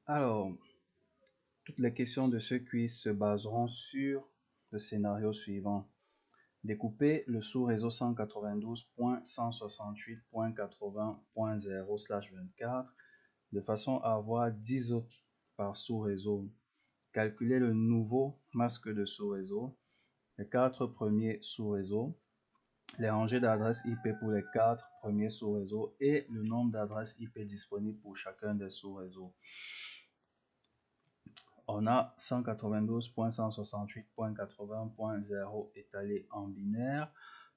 Alors, toutes les questions de ce quiz se baseront sur le scénario suivant. Découper le sous-réseau 192.168.80.0/24 de façon à avoir 10 autres par sous-réseau. Calculer le nouveau masque de sous-réseau, les 4 premiers sous-réseaux, les rangées d'adresses IP pour les 4 premiers sous-réseaux et le nombre d'adresses IP disponibles pour chacun des sous-réseaux. On a 192.168.80.0 étalé en binaire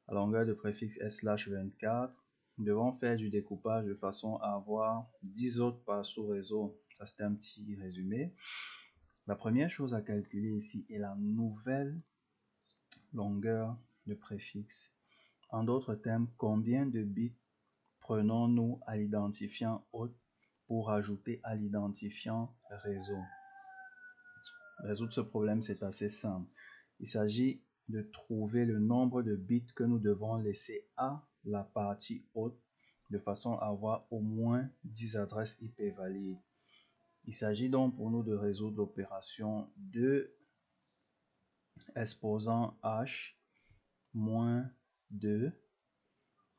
à longueur de préfixe S/24. Nous devons faire du découpage de façon à avoir 10 autres par sous-réseau. Ça, c'était un petit résumé. La première chose à calculer ici est la nouvelle longueur de préfixe. En d'autres termes, combien de bits prenons-nous à l'identifiant hôte pour ajouter à l'identifiant réseau? Résoudre ce problème, c'est assez simple. Il s'agit de trouver le nombre de bits que nous devons laisser à la partie hôte de façon à avoir au moins 10 adresses IP valides. Il s'agit donc pour nous de résoudre l'opération de exposant h moins 2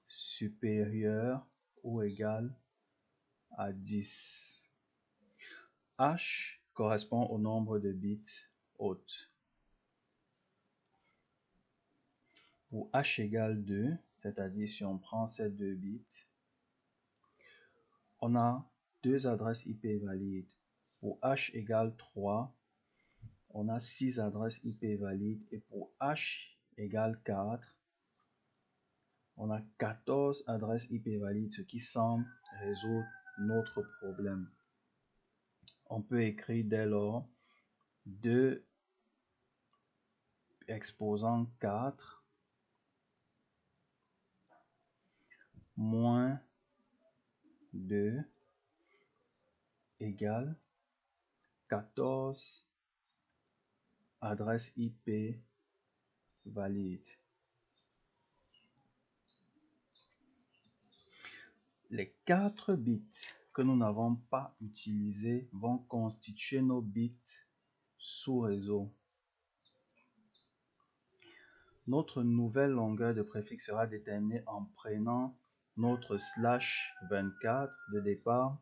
supérieur ou égal à 10. H correspond au nombre de bits hôtes. Pour h égale 2, c'est-à-dire si on prend ces 2 bits, on a 2 adresses IP valides. Pour h égale 3, on a 6 adresses IP valides. Et pour h égale 4, on a 14 adresses IP valides, ce qui semble résoudre notre problème. On peut écrire dès lors 2 exposant 4 moins 2 égale 14 adresses IP valides. Les 4 bits que nous n'avons pas utilisés vont constituer nos bits sous réseau. Notre nouvelle longueur de préfixe sera déterminée en prenant notre /24 de départ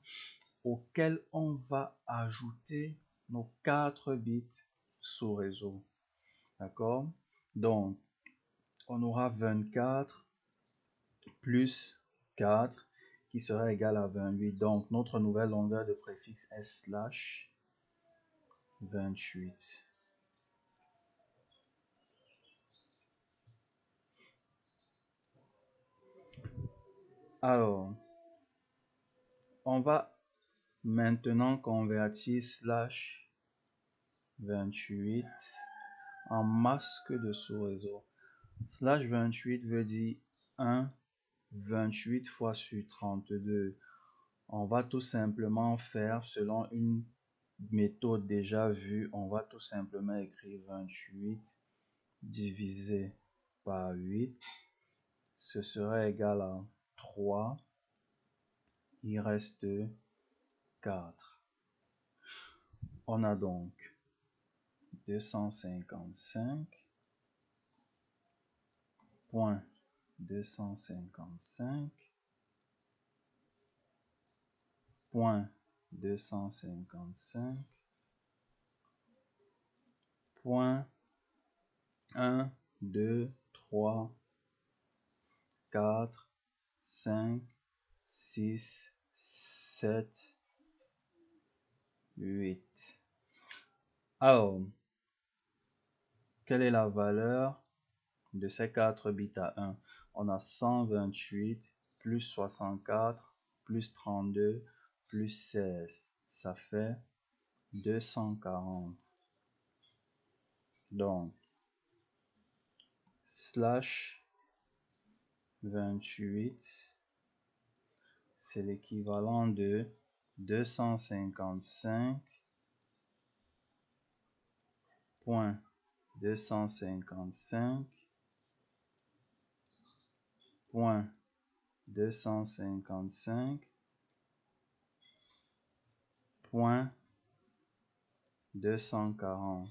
auquel on va ajouter nos 4 bits sous réseau. D'accord? Donc, on aura 24 plus 4 qui sera égal à 28. Donc, notre nouvelle longueur de préfixe est /28. Alors, on va maintenant convertir /28 en masque de sous-réseau. /28 veut dire 1, 28 fois sur 32. On va tout simplement faire selon une méthode déjà vue. On va tout simplement écrire 28 divisé par 8. Ce serait égal à 3. Il reste 4. On a donc 255.255.1, 2, 3, 4, 5, 6, 7, 8. Alors, quelle est la valeur de ces 4 bits à 1? On a 128 plus 64 plus 32 plus 16. Ça fait 240. Donc, /28, c'est l'équivalent de 255.255.1, 240.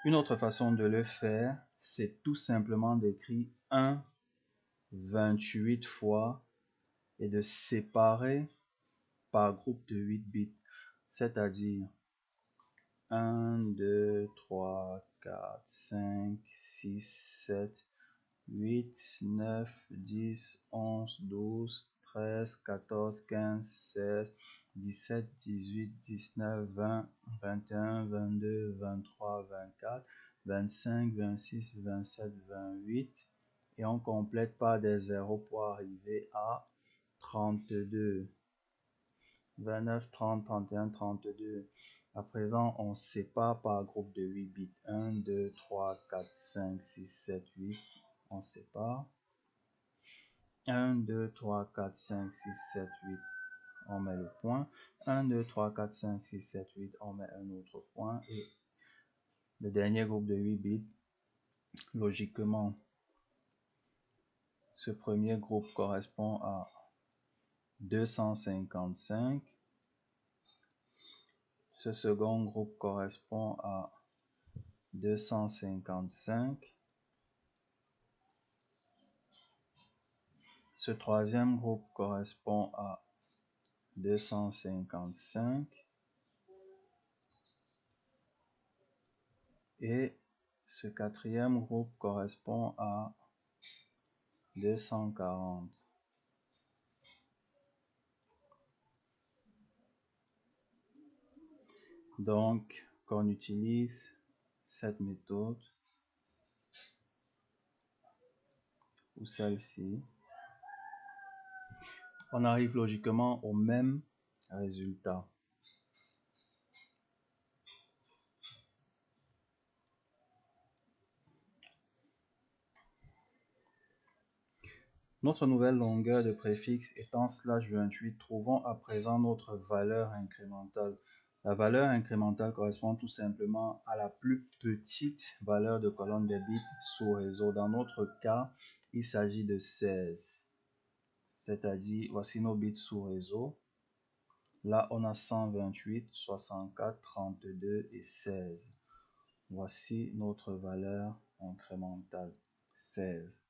Une autre façon de le faire, c'est tout simplement d'écrire 1 28 fois et de séparer par groupe de 8 bits, c'est-à-dire 1, 2, 3, 4, 5, 6, 7, 8, 9, 10, 11, 12, 13, 14, 15, 16, 17, 18, 19, 20, 21, 22, 23, 24, 25, 26, 27, 28 et on complète par des zéros pour arriver à 32, 29, 30, 31, 32. À présent, on sépare par groupe de 8 bits. 1, 2, 3, 4, 5, 6, 7, 8. On sépare. 1, 2, 3, 4, 5, 6, 7, 8. On met le point. 1, 2, 3, 4, 5, 6, 7, 8. On met un autre point. Et le dernier groupe de 8 bits, logiquement, ce premier groupe correspond à 255. Ce second groupe correspond à 255. Ce troisième groupe correspond à 255. Et ce quatrième groupe correspond à 240. Donc, quand on utilise cette méthode ou celle-ci, on arrive logiquement au même résultat. Notre nouvelle longueur de préfixe étant /28, trouvons à présent notre valeur incrémentale. La valeur incrémentale correspond tout simplement à la plus petite valeur de colonne des bits sous réseau. Dans notre cas, il s'agit de 16. C'est-à-dire, voici nos bits sous réseau. Là, on a 128, 64, 32 et 16. Voici notre valeur incrémentale, 16.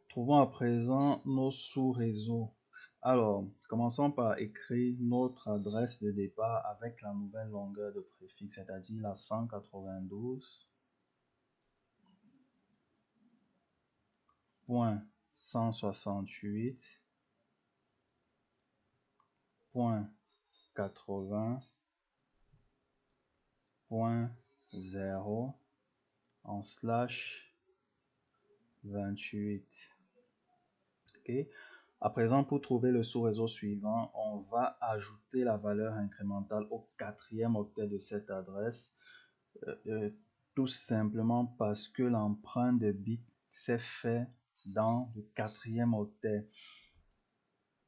Trouvons à présent nos sous-réseaux. Alors, commençons par écrire notre adresse de départ avec la nouvelle longueur de préfixe, c'est-à-dire la 192.168.80.0 en /28. Okay. À présent, pour trouver le sous-réseau suivant, on va ajouter la valeur incrémentale au quatrième octet de cette adresse, tout simplement parce que l'emprunt de bits s'est fait dans le quatrième octet.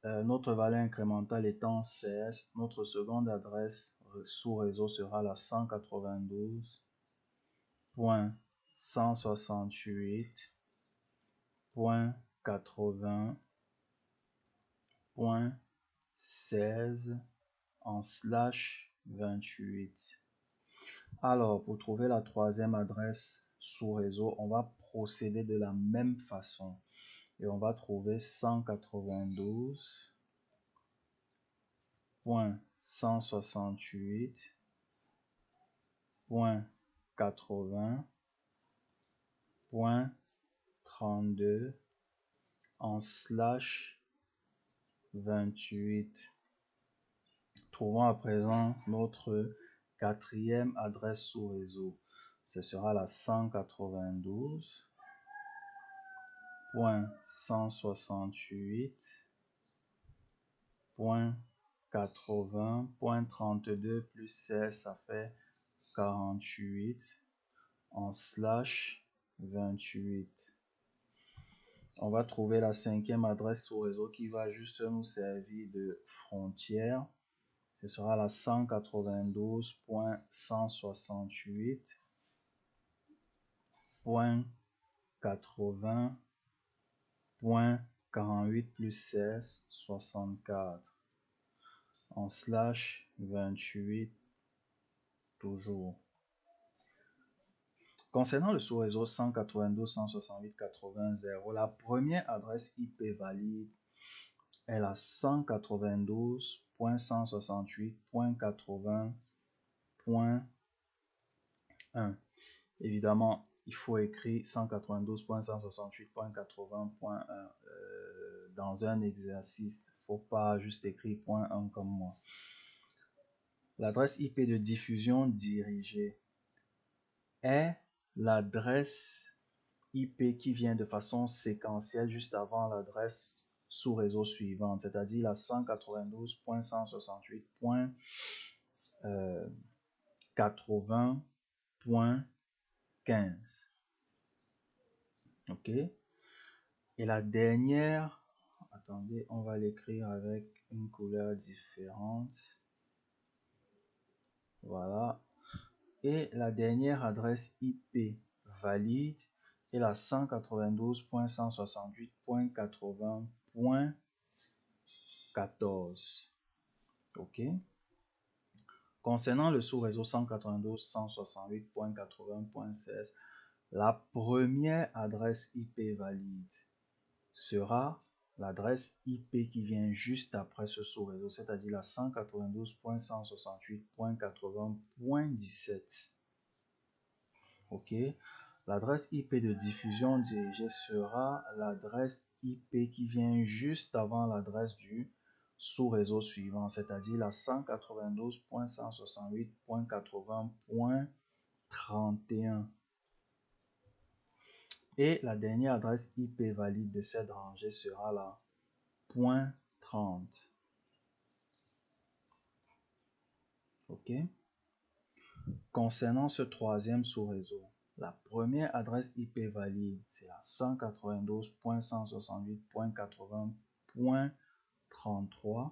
Notre valeur incrémentale étant 16, notre seconde adresse sous-réseau sera la 192.168.80.16 en /28. Alors, pour trouver la troisième adresse sous-réseau, on va procéder de la même façon. Et on va trouver 192.168.80.32 en /28. Trouvons à présent notre quatrième adresse sous réseau. Ce sera la 192.168.80.32 plus 16, ça fait 48 en /28. On va trouver la cinquième adresse sous réseau qui va juste nous servir de frontière. ce sera la 192.168.80.48 plus 16, 64 en slash 28 toujours. Concernant le sous-réseau 192.168.80.0, la première adresse IP valide est la 192.168.80.1. Évidemment, il faut écrire 192.168.80.1 dans un exercice. Il ne faut pas juste écrire .1 comme moi. L'adresse IP de diffusion dirigée est l'adresse IP qui vient de façon séquentielle juste avant l'adresse sous-réseau suivante, c'est-à-dire la 192.168.80.15. Ok. Et la dernière, attendez, on va l'écrire avec une couleur différente. Voilà. Et la dernière adresse IP valide est la 192.168.80.14. Ok. Concernant le sous-réseau 192.168.80.16, la première adresse IP valide sera l'adresse IP qui vient juste après ce sous-réseau, c'est-à-dire la 192.168.80.17. Ok. L'adresse IP de diffusion dirigée sera l'adresse IP qui vient juste avant l'adresse du sous-réseau suivant, c'est-à-dire la 192.168.80.31. Et la dernière adresse IP valide de cette rangée sera la .30. Ok. Concernant ce troisième sous-réseau, la première adresse IP valide, c'est la 192.168.80.33.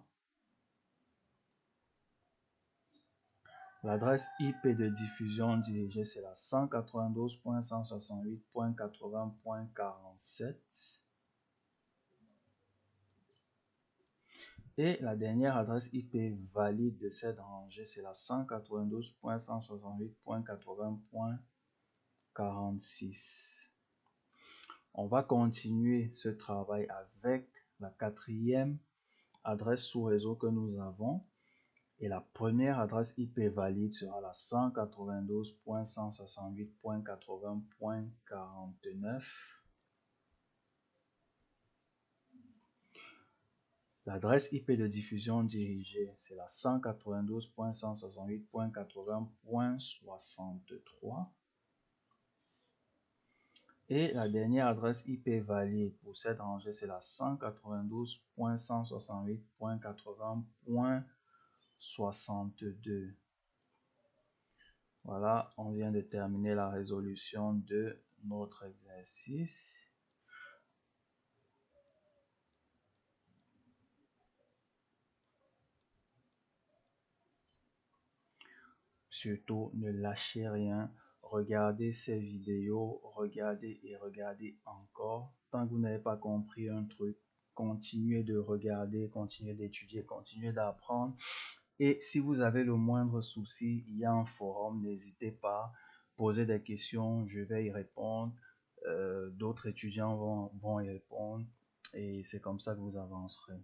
L'adresse IP de diffusion dirigée, c'est la 192.168.80.47. Et la dernière adresse IP valide de cette rangée, c'est la 192.168.80.46. On va continuer ce travail avec la quatrième adresse sous-réseau que nous avons. Et la première adresse IP valide sera la 192.168.80.49. L'adresse IP de diffusion dirigée, c'est la 192.168.80.63. Et la dernière adresse IP valide pour cette rangée, c'est la 192.168.80.62. Voilà, on vient de terminer la résolution de notre exercice. Surtout, ne lâchez rien. Regardez ces vidéos, regardez et regardez encore. Tant que vous n'avez pas compris un truc, continuez de regarder, continuez d'étudier, continuez d'apprendre. Et si vous avez le moindre souci, il y a un forum, n'hésitez pas, posez des questions, je vais y répondre. D'autres étudiants vont y répondre et c'est comme ça que vous avancerez.